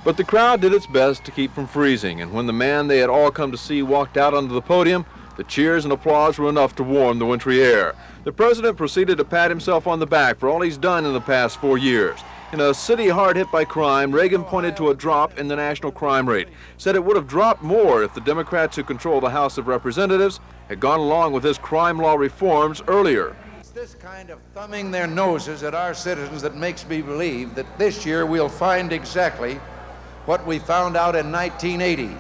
But the crowd did its best to keep from freezing, and when the man they had all come to see walked out onto the podium, the cheers and applause were enough to warm the wintry air. The president proceeded to pat himself on the back for all he's done in the past 4 years. In a city hard hit by crime, Reagan pointed to a drop in the national crime rate, said it would have dropped more if the Democrats who control the House of Representatives had gone along with his crime law reforms earlier. It's this kind of thumbing their noses at our citizens that makes me believe that this year we'll find exactly what we found out in 1980.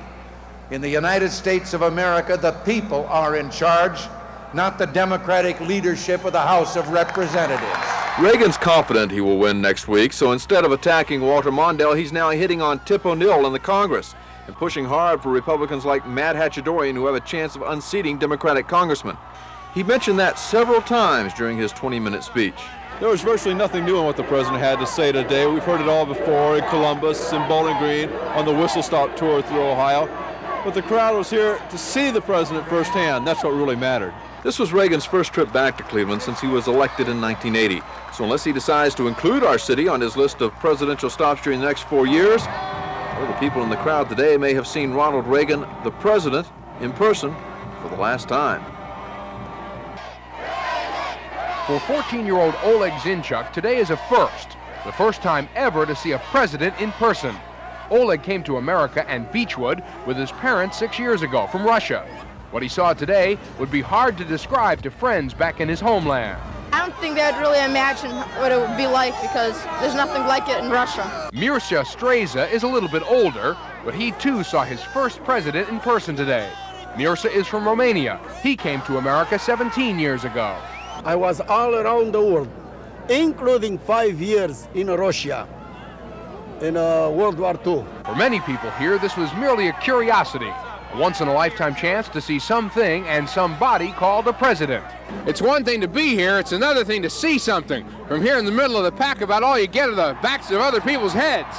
In the United States of America, the people are in charge, not the Democratic leadership of the House of Representatives. Reagan's confident he will win next week, so instead of attacking Walter Mondale, he's now hitting on Tip O'Neill in the Congress and pushing hard for Republicans like Matt Hatchadorian, who have a chance of unseating Democratic congressmen. He mentioned that several times during his 20-minute speech. There was virtually nothing new in what the president had to say today. We've heard it all before in Columbus, in Bowling Green, on the Whistle Stop tour through Ohio. But the crowd was here to see the president firsthand. That's what really mattered. This was Reagan's first trip back to Cleveland since he was elected in 1980. So unless he decides to include our city on his list of presidential stops during the next 4 years, well, the people in the crowd today may have seen Ronald Reagan, the president, in person for the last time. For 14-year-old Oleg Zinchuk, today is a first. The first time ever to see a president in person. Oleg came to America and Beechwood with his parents 6 years ago from Russia. What he saw today would be hard to describe to friends back in his homeland. I don't think they'd really imagine what it would be like because there's nothing like it in Russia. Mircea Streza is a little bit older, but he too saw his first president in person today. Mircea is from Romania. He came to America 17 years ago. I was all around the world, including 5 years in Russia in World War II. For many people here, this was merely a curiosity, a once-in-a-lifetime chance to see something and somebody called a president. It's one thing to be here, it's another thing to see something. From here in the middle of the pack, about all you get are the backs of other people's heads.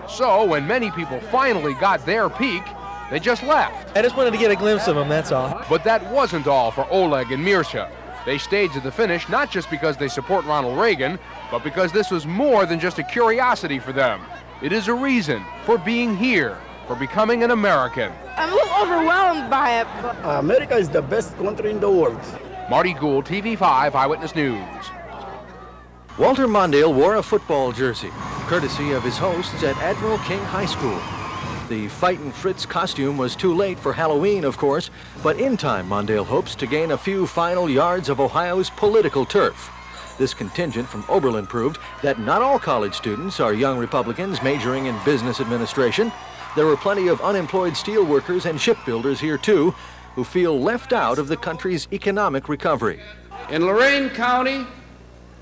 So when many people finally got their peek, they just left. I just wanted to get a glimpse of him, that's all. But that wasn't all for Oleg and Mircea. They stayed to the finish not just because they support Ronald Reagan, but because this was more than just a curiosity for them. It is a reason for being here, for becoming an American. I'm a little overwhelmed by it. America is the best country in the world. Marty Gould, TV5 Eyewitness News. Walter Mondale wore a football jersey, courtesy of his hosts at Admiral King High School. The Fightin' Fritz costume was too late for Halloween, of course, but in time Mondale hopes to gain a few final yards of Ohio's political turf. This contingent from Oberlin proved that not all college students are young Republicans majoring in business administration. There were plenty of unemployed steel workers and shipbuilders here, too, who feel left out of the country's economic recovery. In Lorain County,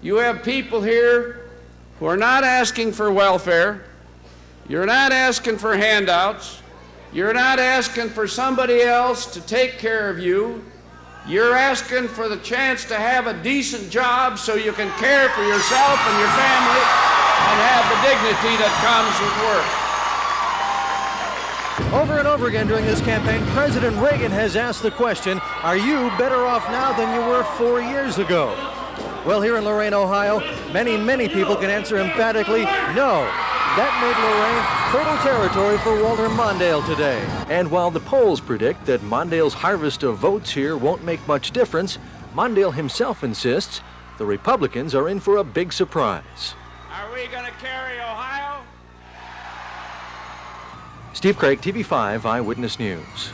you have people here who are not asking for welfare. You're not asking for handouts. You're not asking for somebody else to take care of you. You're asking for the chance to have a decent job so you can care for yourself and your family and have the dignity that comes with work. Over and over again during this campaign, President Reagan has asked the question, are you better off now than you were 4 years ago? Well, here in Lorain, Ohio, many people can answer emphatically, no. That made Lorain fertile territory for Walter Mondale today. And while the polls predict that Mondale's harvest of votes here won't make much difference, Mondale himself insists the Republicans are in for a big surprise. Are we going to carry Ohio? Steve Craig, TV5 Eyewitness News.